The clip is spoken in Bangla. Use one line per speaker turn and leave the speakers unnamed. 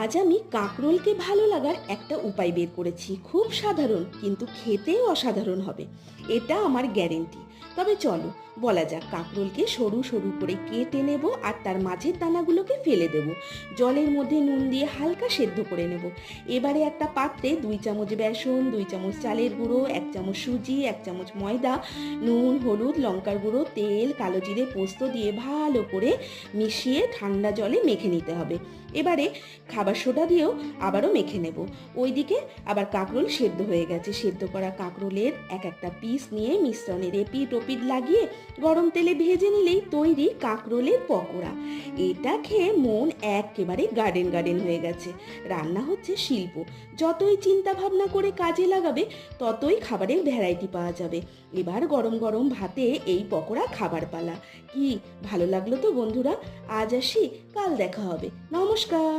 আজ আমি কাঁকরোলকে ভালো লাগার একটা উপায় বের করেছি। খুব সাধারণ কিন্তু খেতেও অসাধারণ হবে, এটা আমার গ্যারেন্টি। তবে চলো বলা যাক। কাঁকরোলকে সরু সরু করে কেটে নেব আর তার মাঝের দানাগুলোকে ফেলে দেব। জলের মধ্যে নুন দিয়ে হালকা সেদ্ধ করে নেব। এবারে একটা পাত্রে 2 চামচ বেসন, 2 চামচ চালের গুঁড়ো, 1 চামচ সুজি, 1 চামচ ময়দা, নুন, হলুদ, লঙ্কার গুঁড়ো, তেল, কালো জিরে, পোস্ত দিয়ে ভালো করে মিশিয়ে ঠান্ডা জলে মেখে নিতে হবে। এবারে খাবার সোডা দিয়েও আবারও মেখে নেব। ওইদিকে আবার কাঁকরোল সেদ্ধ হয়ে গেছে। সেদ্ধ করা কাঁকরোলের এক একটা পিস নিয়ে মিশ্রণের এপিঠ ওপিঠ লাগিয়ে গরম তেলে ভেজে নিলেই তৈরি কাঁকরোলের পকোড়া। এটা খেয়ে মন একেবারে গার্ডেন গার্ডেন হয়ে গেছে। রান্না হচ্ছে শিল্প। যতই চিন্তা ভাবনা করে কাজে লাগাবে ততই খাবারের ভ্যারাইটি পাওয়া যাবে। এবার গরম গরম ভাতে এই পকোড়া খাবার পালা। কি ভালো লাগলো তো বন্ধুরা? আজ আসি, কাল দেখা হবে। নমস্কার।